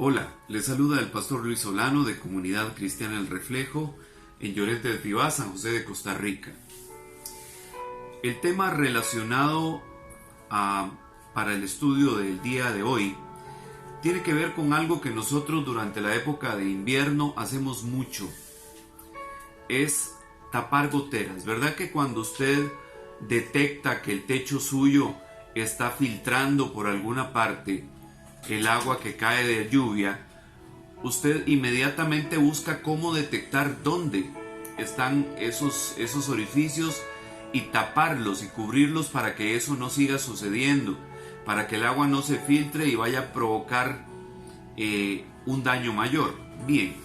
Hola, les saluda el pastor Luis Solano de Comunidad Cristiana El Reflejo en Lloret del Pibá, San José de Costa Rica. El tema relacionado para el estudio del día de hoy tiene que ver con algo que nosotros durante la época de invierno hacemos mucho. Es tapar goteras. ¿Verdad que cuando usted detecta que el techo suyo está filtrando por alguna parte el agua que cae de lluvia, usted inmediatamente busca cómo detectar dónde están esos orificios y taparlos y cubrirlos para que eso no siga sucediendo, para que el agua no se filtre y vaya a provocar un daño mayor? Bien,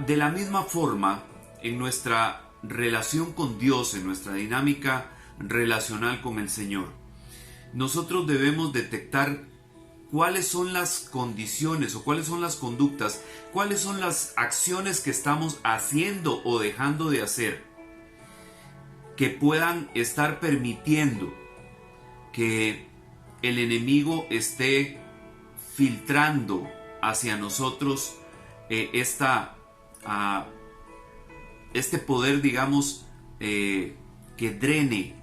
de la misma forma, en nuestra relación con Dios, en nuestra dinámica relacional con el Señor, nosotros debemos detectar cuáles son las condiciones o cuáles son las conductas, cuáles son las acciones que estamos haciendo o dejando de hacer que puedan estar permitiendo que el enemigo esté filtrando hacia nosotros este poder, digamos, que drene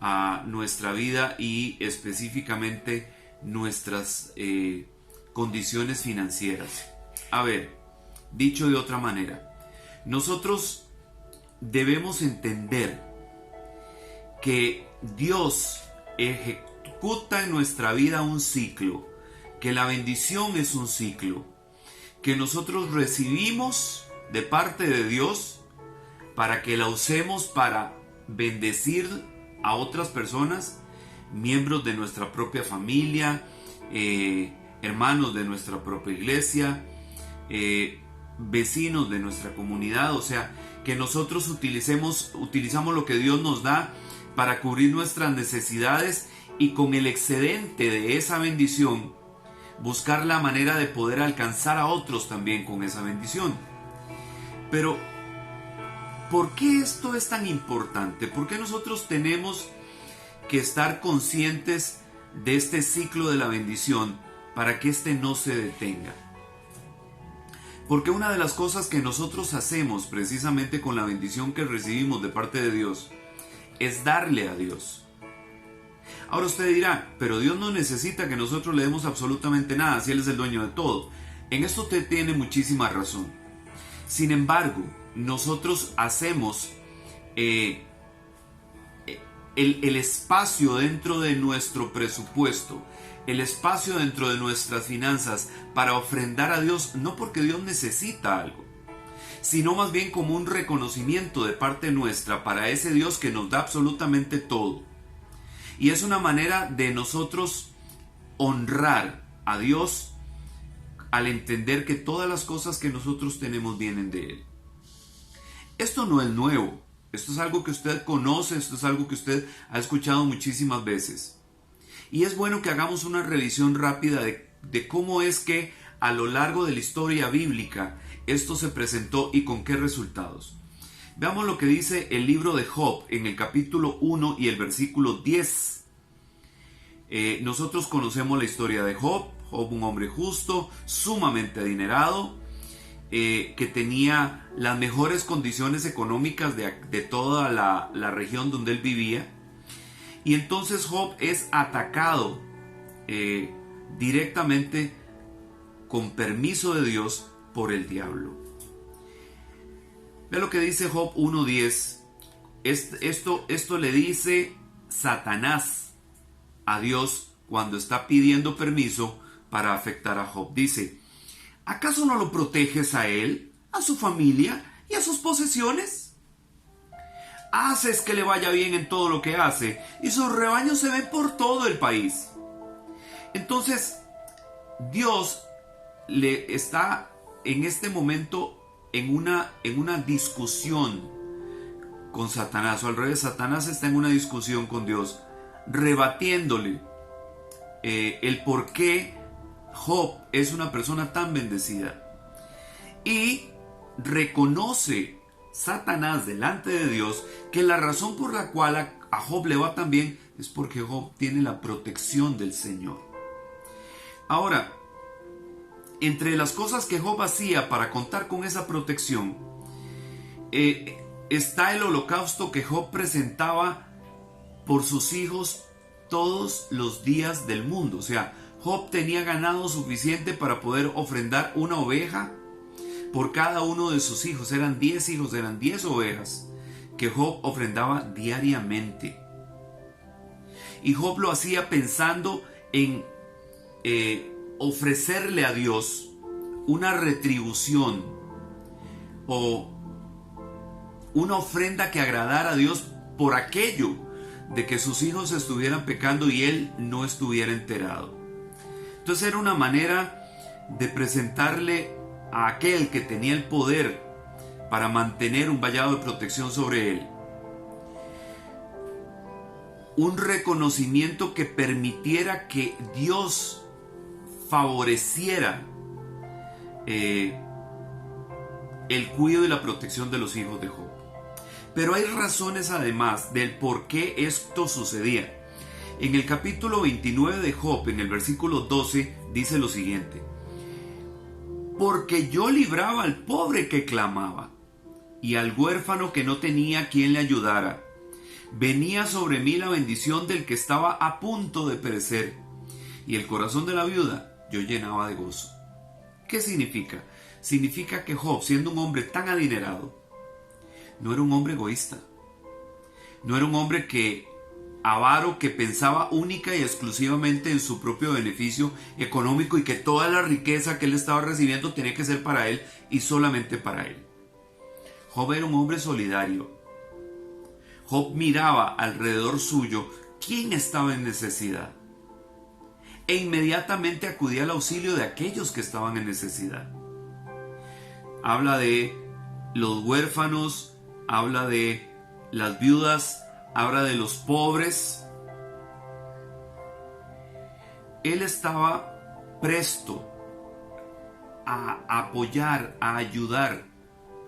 a nuestra vida y específicamente nuestras condiciones financieras. A ver, dicho de otra manera, nosotros debemos entender que Dios ejecuta en nuestra vida un ciclo, que la bendición es un ciclo, que nosotros recibimos de parte de Dios para que la usemos para bendecir a otras personas, miembros de nuestra propia familia, hermanos de nuestra propia iglesia, vecinos de nuestra comunidad. O sea, que nosotros utilizamos lo que Dios nos da para cubrir nuestras necesidades y con el excedente de esa bendición buscar la manera de poder alcanzar a otros también con esa bendición. Pero, ¿por qué esto es tan importante? ¿Por qué nosotros tenemos que estar conscientes de este ciclo de la bendición para que éste no se detenga? Porque una de las cosas que nosotros hacemos precisamente con la bendición que recibimos de parte de Dios es darle a Dios. Ahora usted dirá, pero Dios no necesita que nosotros le demos absolutamente nada si Él es el dueño de todo. En esto usted tiene muchísima razón. Sin embargo, nosotros hacemos el espacio dentro de nuestro presupuesto, el espacio dentro de nuestras finanzas para ofrendar a Dios, no porque Dios necesita algo, sino más bien como un reconocimiento de parte nuestra para ese Dios que nos da absolutamente todo. Y es una manera de nosotros honrar a Dios al entender que todas las cosas que nosotros tenemos vienen de Él. Esto no es nuevo. Esto es algo que usted conoce, esto es algo que usted ha escuchado muchísimas veces. Y es bueno que hagamos una revisión rápida de cómo es que a lo largo de la historia bíblica esto se presentó y con qué resultados. Veamos lo que dice el libro de Job en el capítulo 1 y el versículo 10. Nosotros conocemos la historia de Job. Job, un hombre justo, sumamente adinerado, que tenía las mejores condiciones económicas de toda la región donde él vivía. Y entonces Job es atacado directamente con permiso de Dios por el diablo. Ve lo que dice Job 1:10. Esto le dice Satanás a Dios cuando está pidiendo permiso para afectar a Job. Dice: ¿acaso no lo proteges a él, a su familia y a sus posesiones? Haces que le vaya bien en todo lo que hace y sus rebaños se ven por todo el país. Entonces, Dios le está en este momento en una discusión con Satanás, o al revés, Satanás está en una discusión con Dios, rebatiéndole el por qué Job es una persona tan bendecida. Y reconoce Satanás delante de Dios que la razón por la cual a Job le va tan bien es porque Job tiene la protección del Señor. Ahora, entre las cosas que Job hacía para contar con esa protección, está el holocausto que Job presentaba por sus hijos todos los días del mundo. O sea, Job tenía ganado suficiente para poder ofrendar una oveja por cada uno de sus hijos. Eran 10 hijos, eran 10 ovejas que Job ofrendaba diariamente. Y Job lo hacía pensando en ofrecerle a Dios una retribución o una ofrenda que agradara a Dios por aquello de que sus hijos estuvieran pecando y él no estuviera enterado. Entonces era una manera de presentarle a aquel que tenía el poder para mantener un vallado de protección sobre él un reconocimiento que permitiera que Dios favoreciera el cuidado y la protección de los hijos de Job. Pero hay razones además del por qué esto sucedía. En el capítulo 29 de Job, en el versículo 12, dice lo siguiente: porque yo libraba al pobre que clamaba, y al huérfano que no tenía quien le ayudara. Venía sobre mí la bendición del que estaba a punto de perecer, y el corazón de la viuda yo llenaba de gozo. ¿Qué significa? Significa que Job, siendo un hombre tan adinerado, no era un hombre egoísta. No era un hombre avaro que pensaba única y exclusivamente en su propio beneficio económico y que toda la riqueza que él estaba recibiendo tenía que ser para él y solamente para él. Job era un hombre solidario. Job miraba alrededor suyo quién estaba en necesidad e inmediatamente acudía al auxilio de aquellos que estaban en necesidad. Habla de los huérfanos, habla de las viudas, habla de los pobres. Él estaba presto a apoyar, a ayudar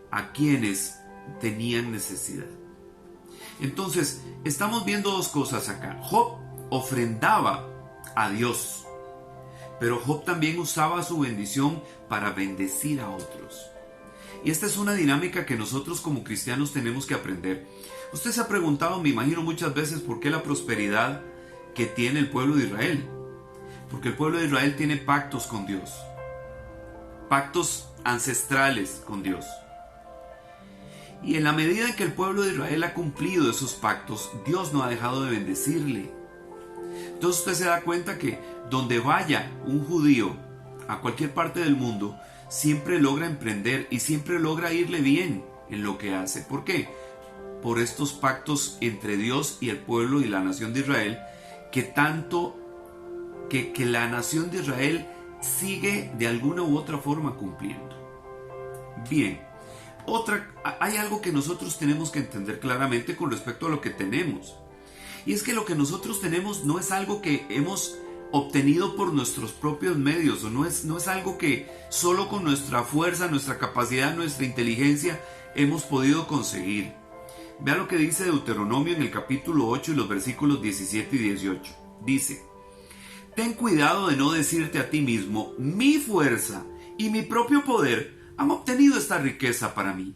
a quienes tenían necesidad. Entonces, estamos viendo dos cosas acá. Job ofrendaba a Dios, pero Job también usaba su bendición para bendecir a otros. Y esta es una dinámica que nosotros como cristianos tenemos que aprender. Usted se ha preguntado, me imagino muchas veces, por qué la prosperidad que tiene el pueblo de Israel. Porque el pueblo de Israel tiene pactos con Dios, pactos ancestrales con Dios. Y en la medida en que el pueblo de Israel ha cumplido esos pactos, Dios no ha dejado de bendecirle. Entonces usted se da cuenta que donde vaya un judío a cualquier parte del mundo, siempre logra emprender y siempre logra irle bien en lo que hace. ¿Por qué? Por estos pactos entre Dios y el pueblo y la nación de Israel, que la nación de Israel sigue de alguna u otra forma cumpliendo. Bien. Hay algo que nosotros tenemos que entender claramente con respecto a lo que tenemos. Y es que lo que nosotros tenemos no es algo que hemos obtenido por nuestros propios medios, o no es algo que solo con nuestra fuerza, nuestra capacidad, nuestra inteligencia hemos podido conseguir. Vea lo que dice Deuteronomio en el capítulo 8 y los versículos 17 y 18. Dice: ten cuidado de no decirte a ti mismo, mi fuerza y mi propio poder han obtenido esta riqueza para mí.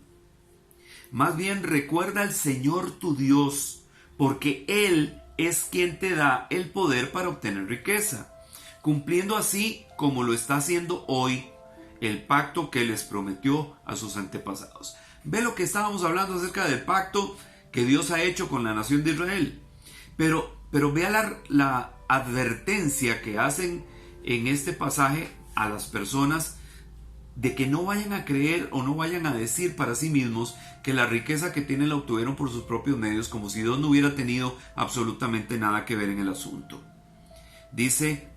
Más bien recuerda al Señor tu Dios, porque Él es quien te da el poder para obtener riqueza, cumpliendo así, como lo está haciendo hoy, el pacto que les prometió a sus antepasados. Ve lo que estábamos hablando acerca del pacto que Dios ha hecho con la nación de Israel. Pero vea la advertencia que hacen en este pasaje a las personas de que no vayan a creer o no vayan a decir para sí mismos que la riqueza que tienen la obtuvieron por sus propios medios, como si Dios no hubiera tenido absolutamente nada que ver en el asunto. Dice,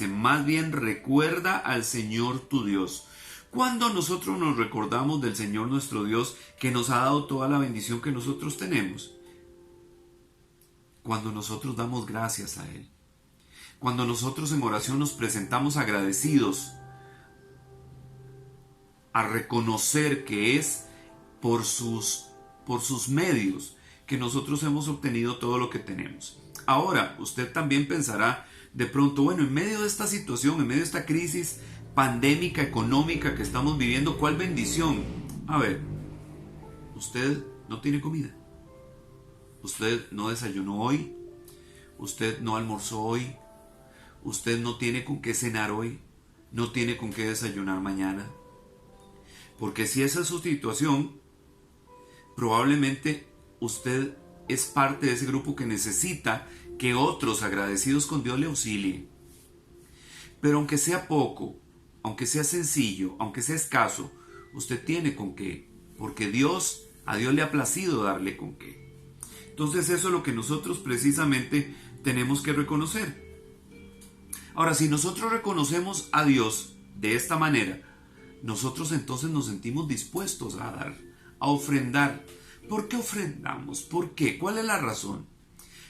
más bien recuerda al Señor tu Dios. ¿Cuándo nosotros nos recordamos del Señor nuestro Dios, que nos ha dado toda la bendición que nosotros tenemos? Cuando nosotros damos gracias a Él. Cuando nosotros en oración nos presentamos agradecidos a reconocer que es por sus medios que nosotros hemos obtenido todo lo que tenemos. Ahora, usted también pensará, de pronto, bueno, en medio de esta situación, en medio de esta crisis pandémica, económica que estamos viviendo, ¿cuál bendición? A ver, usted no tiene comida, usted no desayunó hoy, usted no almorzó hoy, usted no tiene con qué cenar hoy, no tiene con qué desayunar mañana. Porque si esa es su situación, probablemente usted es parte de ese grupo que necesita que otros agradecidos con Dios le auxilien. Pero aunque sea poco, aunque sea sencillo, aunque sea escaso, usted tiene con qué, porque a Dios le ha placido darle con qué. Entonces eso es lo que nosotros precisamente tenemos que reconocer. Ahora, si nosotros reconocemos a Dios de esta manera, nosotros entonces nos sentimos dispuestos a dar, a ofrendar. ¿Por qué ofrendamos? ¿Por qué? ¿Cuál es la razón?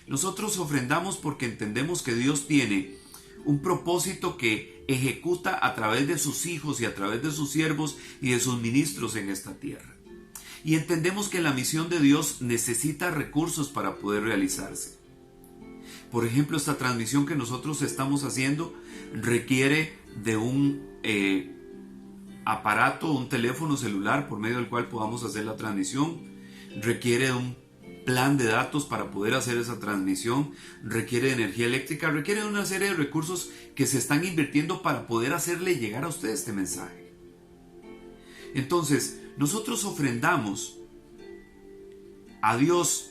Nosotros ofrendamos porque entendemos que Dios tiene un propósito que ejecuta a través de sus hijos y a través de sus siervos y de sus ministros en esta tierra. Y entendemos que la misión de Dios necesita recursos para poder realizarse. Por ejemplo, esta transmisión que nosotros estamos haciendo requiere de un aparato, un teléfono celular por medio del cual podamos hacer la transmisión. Requiere de un plan de datos para poder hacer esa transmisión. Requiere de energía eléctrica. Requiere de una serie de recursos que se están invirtiendo para poder hacerle llegar a usted este mensaje. Entonces, nosotros ofrendamos a Dios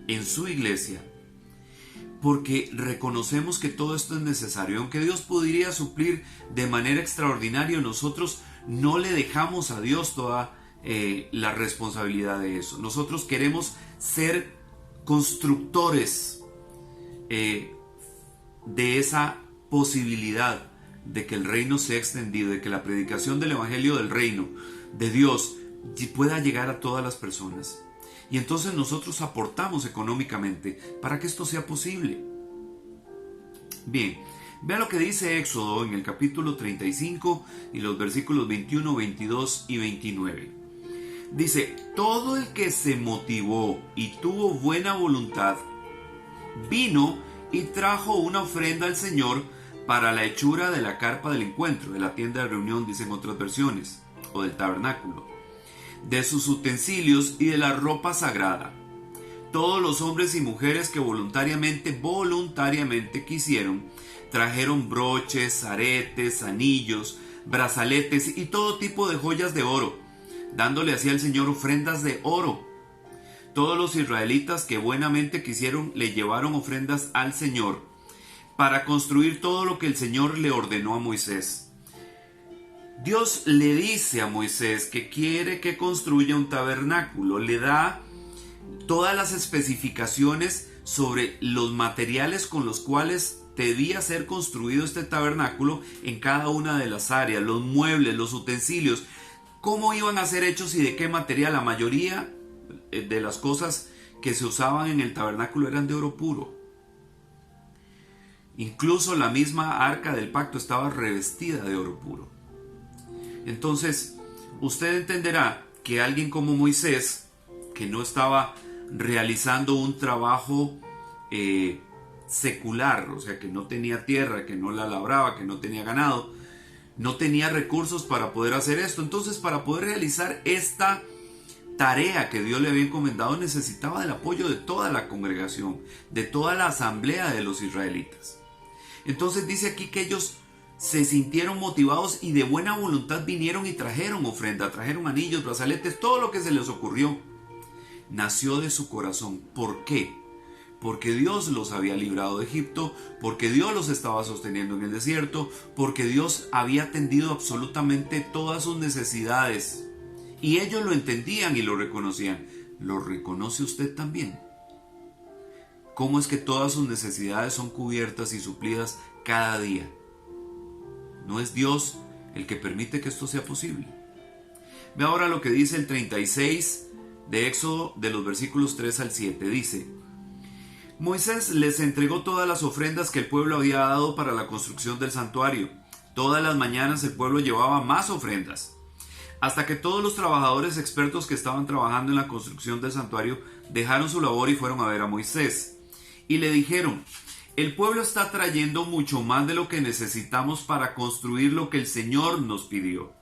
en su iglesia porque reconocemos que todo esto es necesario. Aunque Dios podría suplir de manera extraordinaria, nosotros no le dejamos a Dios toda la responsabilidad de eso. Nosotros queremos ser constructores de esa posibilidad de que el reino sea extendido, de que la predicación del evangelio del reino de Dios pueda llegar a todas las personas. Y entonces nosotros aportamos económicamente para que esto sea posible. Bien, vea lo que dice Éxodo en el capítulo 35 y los versículos 21, 22 y 29. Dice: todo el que se motivó y tuvo buena voluntad vino y trajo una ofrenda al Señor para la hechura de la carpa del encuentro, de la tienda de reunión, dicen otras versiones, o del tabernáculo, de sus utensilios y de la ropa sagrada. Todos los hombres y mujeres que voluntariamente quisieron, trajeron broches, aretes, anillos, brazaletes y todo tipo de joyas de oro, dándole así al Señor ofrendas de oro. Todos los israelitas que buenamente quisieron le llevaron ofrendas al Señor para construir todo lo que el Señor le ordenó a Moisés. Dios le dice a Moisés que quiere que construya un tabernáculo, le da todas las especificaciones sobre los materiales con los cuales debía ser construido este tabernáculo en cada una de las áreas, los muebles, los utensilios, cómo iban a ser hechos y de qué material. La mayoría de las cosas que se usaban en el tabernáculo eran de oro puro. Incluso la misma arca del pacto estaba revestida de oro puro. Entonces, usted entenderá que alguien como Moisés, que no estaba realizando un trabajo secular, o sea, que no tenía tierra, que no la labraba, que no tenía ganado, no tenía recursos para poder hacer esto. Entonces, para poder realizar esta tarea que Dios le había encomendado, necesitaba del apoyo de toda la congregación, de toda la asamblea de los israelitas. Entonces dice aquí que ellos se sintieron motivados y de buena voluntad vinieron y trajeron ofrenda, trajeron anillos, brazaletes, todo lo que se les ocurrió. Nació de su corazón. ¿Por qué? Porque Dios los había librado de Egipto, porque Dios los estaba sosteniendo en el desierto, porque Dios había atendido absolutamente todas sus necesidades. Y ellos lo entendían y lo reconocían. ¿Lo reconoce usted también? ¿Cómo es que todas sus necesidades son cubiertas y suplidas cada día? ¿No es Dios el que permite que esto sea posible? Ve ahora lo que dice el 36 de Éxodo, de los versículos 3 al 7. Dice: Moisés les entregó todas las ofrendas que el pueblo había dado para la construcción del santuario. Todas las mañanas el pueblo llevaba más ofrendas, hasta que todos los trabajadores expertos que estaban trabajando en la construcción del santuario dejaron su labor y fueron a ver a Moisés. Y le dijeron: El pueblo está trayendo mucho más de lo que necesitamos para construir lo que el Señor nos pidió.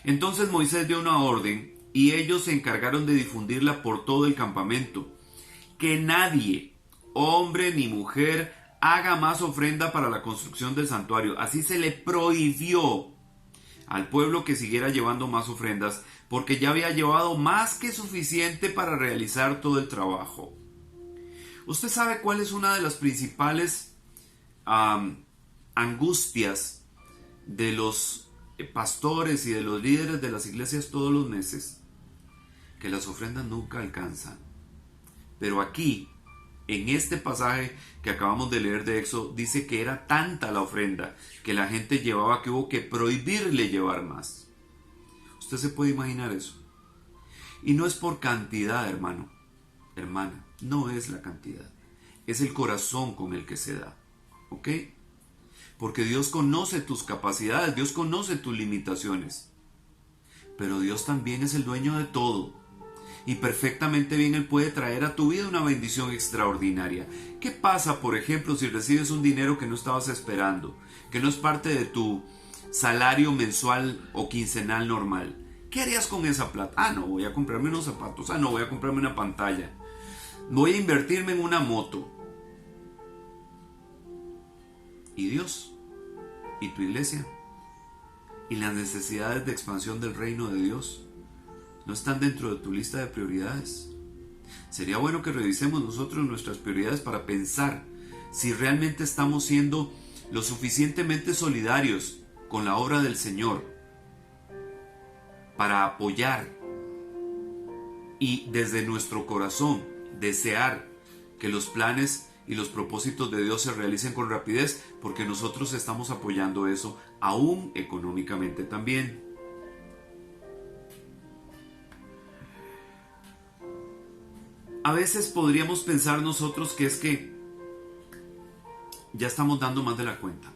Entonces Moisés dio una orden y ellos se encargaron de difundirla por todo el campamento. Que nadie, hombre ni mujer, haga más ofrenda para la construcción del santuario. Así se le prohibió al pueblo que siguiera llevando más ofrendas, porque ya había llevado más que suficiente para realizar todo el trabajo. ¿Usted sabe cuál es una de las principales angustias de los pastores y de los líderes de las iglesias todos los meses? Que las ofrendas nunca alcanzan. Pero aquí, en este pasaje que acabamos de leer de Éxodo, dice que era tanta la ofrenda que la gente llevaba que hubo que prohibirle llevar más. ¿Usted se puede imaginar eso? Y no es por cantidad, hermano, hermana, no es la cantidad, es el corazón con el que se da, ¿ok? Porque Dios conoce tus capacidades, Dios conoce tus limitaciones, pero Dios también es el dueño de todo. Y perfectamente bien Él puede traer a tu vida una bendición extraordinaria. ¿Qué pasa, por ejemplo, si recibes un dinero que no estabas esperando, que no es parte de tu salario mensual o quincenal normal? ¿Qué harías con esa plata? Ah, no, voy a comprarme unos zapatos. Ah, no, voy a comprarme una pantalla. Voy a invertirme en una moto. ¿Y Dios? ¿Y tu iglesia? ¿Y las necesidades de expansión del reino de Dios? ¿No están dentro de tu lista de prioridades? Sería bueno que revisemos nosotros nuestras prioridades para pensar si realmente estamos siendo lo suficientemente solidarios con la obra del Señor para apoyar y desde nuestro corazón desear que los planes y los propósitos de Dios se realicen con rapidez, porque nosotros estamos apoyando eso aún económicamente también. A veces podríamos pensar nosotros que es que ya estamos dando más de la cuenta.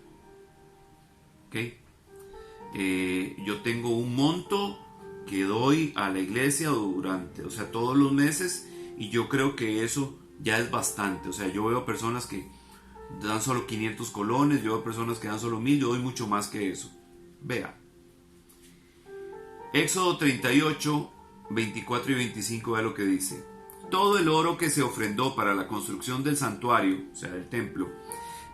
¿Ok? Yo tengo un monto que doy a la iglesia durante, todos los meses, y yo creo que eso ya es bastante. O sea, yo veo personas que dan solo 500 colones, yo veo personas que dan solo 1000, yo doy mucho más que eso. Vea. Éxodo 38, 24 y 25, vea lo que dice. Todo el oro que se ofrendó para la construcción del santuario, o sea, del templo,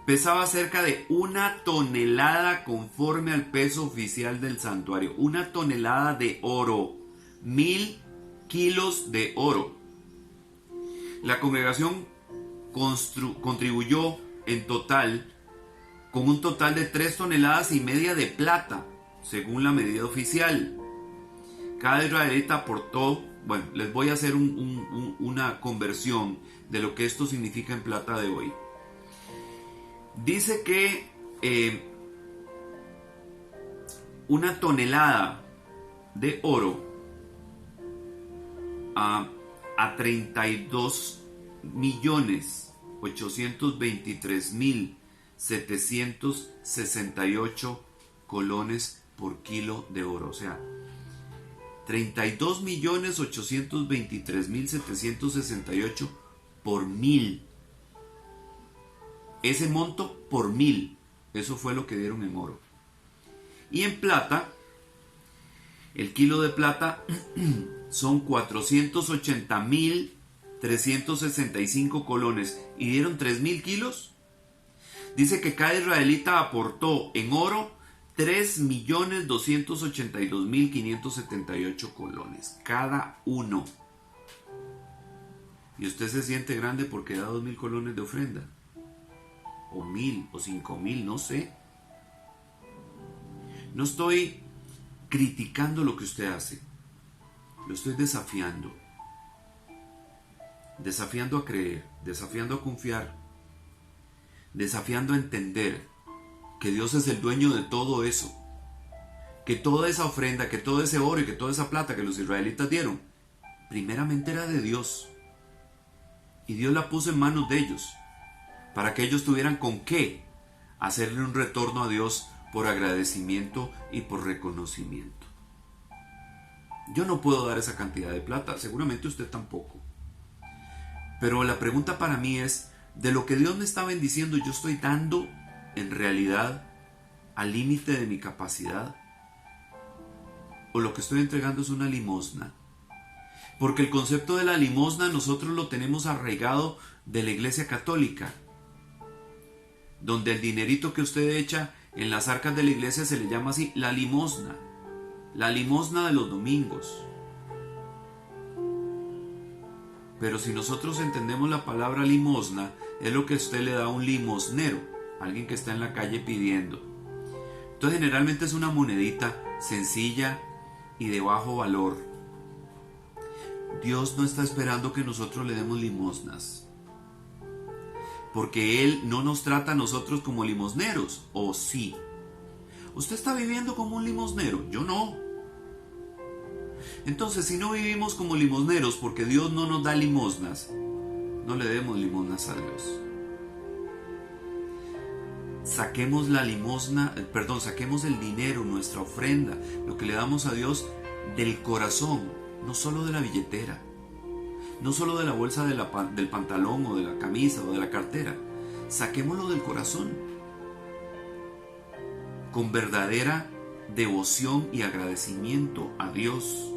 pesaba cerca de 1 tonelada conforme al peso oficial del santuario. 1 tonelada de oro. 1000 kilos de oro. La congregación contribuyó en total con un total de 3,5 toneladas de plata, según la medida oficial. Cada israelita aportó, bueno, les voy a hacer una conversión de lo que esto significa en plata de hoy. Dice que 1 tonelada de oro a 32.823.768 colones por kilo de oro. O sea, 32.823.768 por 1000. Ese monto por 1000. Eso fue lo que dieron en oro. Y en plata, el kilo de plata son 480.365 colones. ¿Y dieron 3,000 kilos? Dice que cada israelita aportó en oro 3.282.578 colones. Cada uno. Y usted se siente grande porque da 2,000 colones de ofrenda. O 1,000 o 5,000, no sé. No estoy criticando lo que usted hace. Lo estoy desafiando. Desafiando a creer, desafiando a confiar, desafiando a entender que Dios es el dueño de todo eso. Que toda esa ofrenda, que todo ese oro y que toda esa plata que los israelitas dieron, primeramente era de Dios. Y Dios la puso en manos de ellos, para que ellos tuvieran con qué hacerle un retorno a Dios por agradecimiento y por reconocimiento. Yo no puedo dar esa cantidad de plata, seguramente usted tampoco. Pero la pregunta para mí es, de lo que Dios me está bendiciendo, yo estoy dando en realidad al límite de mi capacidad, o lo que estoy entregando es una limosna. Porque el concepto de la limosna nosotros lo tenemos arraigado de la Iglesia Católica, donde el dinerito que usted echa en las arcas de la iglesia se le llama así, la limosna de los domingos. Pero si nosotros entendemos la palabra limosna, es lo que usted le da a un limosnero, alguien que está en la calle pidiendo. Entonces generalmente es una monedita sencilla y de bajo valor. Dios no está esperando que nosotros le demos limosnas, porque Él no nos trata a nosotros como limosneros, ¿o sí? ¿Usted está viviendo como un limosnero? Yo no. Entonces, si no vivimos como limosneros porque Dios no nos da limosnas, no le demos limosnas a Dios. Saquemos la limosna, saquemos el dinero, nuestra ofrenda, lo que le damos a Dios del corazón, no solo de la billetera, no solo de la bolsa del pantalón o de la camisa o de la cartera. Saquémoslo del corazón, con verdadera devoción y agradecimiento a Dios.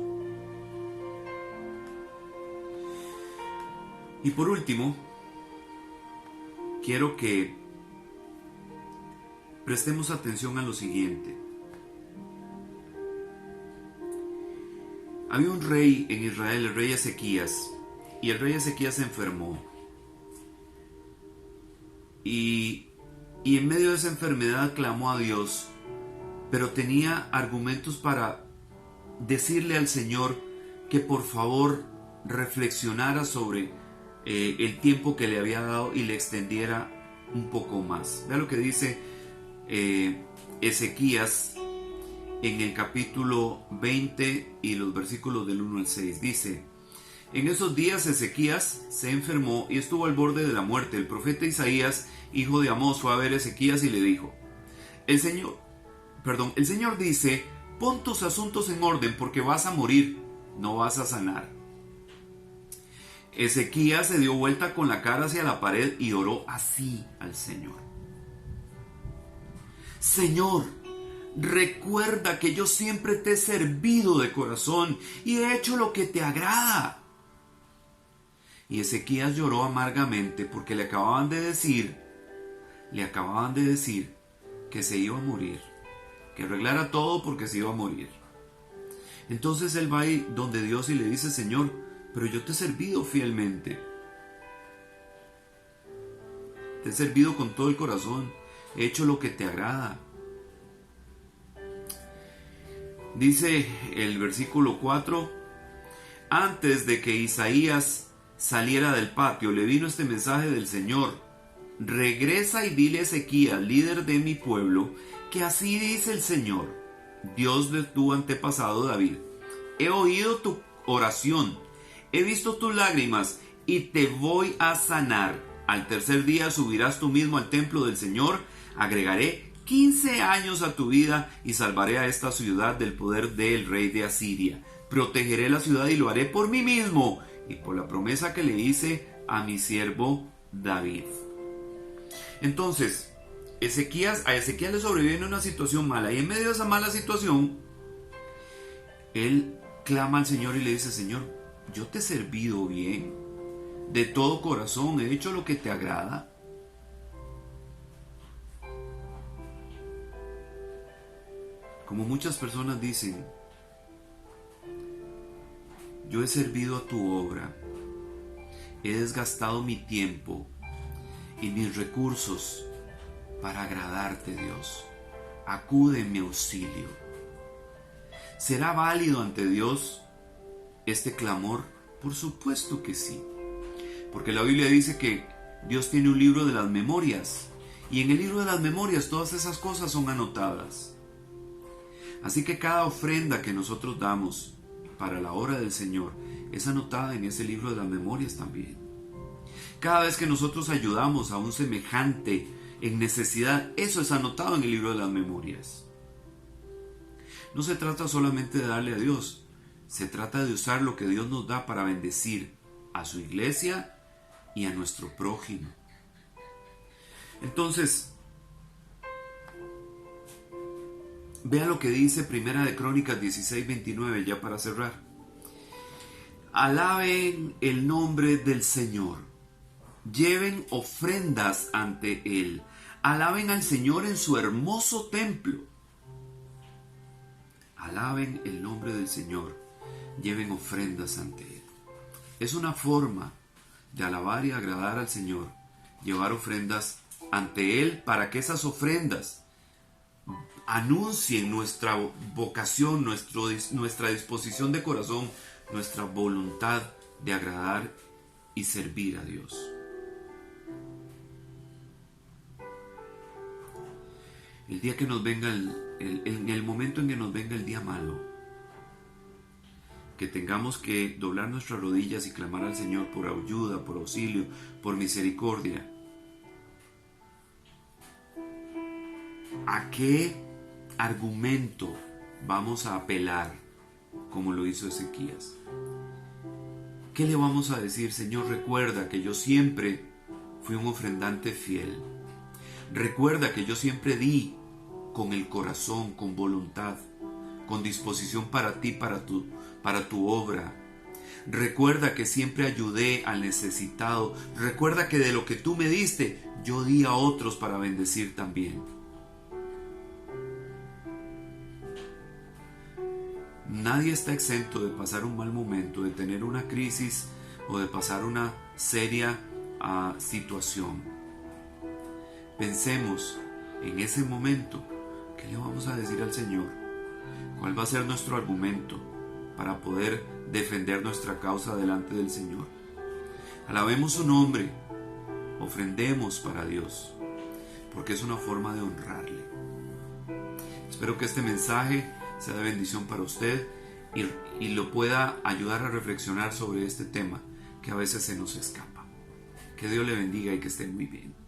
Y por último, quiero que prestemos atención a lo siguiente. Había un rey en Israel, el rey Ezequías, y el rey Ezequías se enfermó. Y en medio de esa enfermedad clamó a Dios, pero tenía argumentos para decirle al Señor que por favor reflexionara sobre el tiempo que le había dado y le extendiera un poco más. Vea lo que dice Ezequías en el capítulo 20 y los versículos del 1 al 6. Dice: en esos días Ezequías se enfermó y estuvo al borde de la muerte. El profeta Isaías, hijo de Amós, fue a ver a Ezequías y le dijo: el Señor dice, pon tus asuntos en orden porque vas a morir, no vas a sanar. Ezequías se dio vuelta con la cara hacia la pared y oró así al Señor: Señor, recuerda que yo siempre te he servido de corazón y he hecho lo que te agrada. Y Ezequías lloró amargamente porque le acababan de decir que se iba a morir, que arreglara todo porque se iba a morir. Entonces él va ahí donde Dios y le dice: Señor, pero yo te he servido fielmente, te he servido con todo el corazón, he hecho lo que te agrada. Dice el versículo 4: antes de que Isaías saliera del patio, le vino este mensaje del Señor: regresa y dile a Ezequías, líder de mi pueblo, que así dice el Señor, Dios de tu antepasado David: he oído tu oración, he visto tus lágrimas y te voy a sanar. Al tercer día subirás tú mismo al templo del Señor, agregaré 15 años a tu vida y salvaré a esta ciudad del poder del rey de Asiria. Protegeré la ciudad y lo haré por mí mismo y por la promesa que le hice a mi siervo David. Entonces, a Ezequías le sobreviene una situación mala, y en medio de esa mala situación, él clama al Señor y le dice: Señor, yo te he servido bien, de todo corazón, he hecho lo que te agrada. Como muchas personas dicen, yo he servido a tu obra, he desgastado mi tiempo y mis recursos para agradarte, Dios. Acude en mi auxilio. ¿Será válido ante Dios este clamor? Por supuesto que sí, porque la Biblia dice que Dios tiene un libro de las memorias, y en el libro de las memorias todas esas cosas son anotadas. Así que cada ofrenda que nosotros damos para la obra del Señor es anotada en ese libro de las memorias también. Cada vez que nosotros ayudamos a un semejante en necesidad, eso es anotado en el libro de las memorias. No se trata solamente de darle a Dios, se trata de usar lo que Dios nos da para bendecir a su iglesia y a nuestro prójimo. Entonces, vea lo que dice Primera de Crónicas 16:29, ya para cerrar. Alaben el nombre del Señor, lleven ofrendas ante Él, alaben al Señor en su hermoso templo. Alaben el nombre del Señor, lleven ofrendas ante Él. Es una forma de alabar y agradar al Señor, llevar ofrendas ante Él, para que esas ofrendas anuncien nuestra vocación, nuestra disposición de corazón, nuestra voluntad de agradar y servir a Dios. El día que nos venga, en el momento en que nos venga el día malo, que tengamos que doblar nuestras rodillas y clamar al Señor por ayuda, por auxilio, por misericordia, ¿a qué argumento vamos a apelar como lo hizo Ezequías? ¿Qué le vamos a decir? Señor, recuerda que yo siempre fui un ofrendante fiel. Recuerda que yo siempre di con el corazón, con voluntad, con disposición para ti, para tu obra. Recuerda que siempre ayudé al necesitado. Recuerda que de lo que tú me diste, yo di a otros para bendecir también. Nadie está exento de pasar un mal momento, de tener una crisis o de pasar una seria situación. Pensemos en ese momento, ¿qué le vamos a decir al Señor? ¿Cuál va a ser nuestro argumento para poder defender nuestra causa delante del Señor? Alabemos su nombre, ofrendemos para Dios, porque es una forma de honrarle. Espero que este mensaje sea de bendición para usted y lo pueda ayudar a reflexionar sobre este tema que a veces se nos escapa. Que Dios le bendiga y que esté muy bien.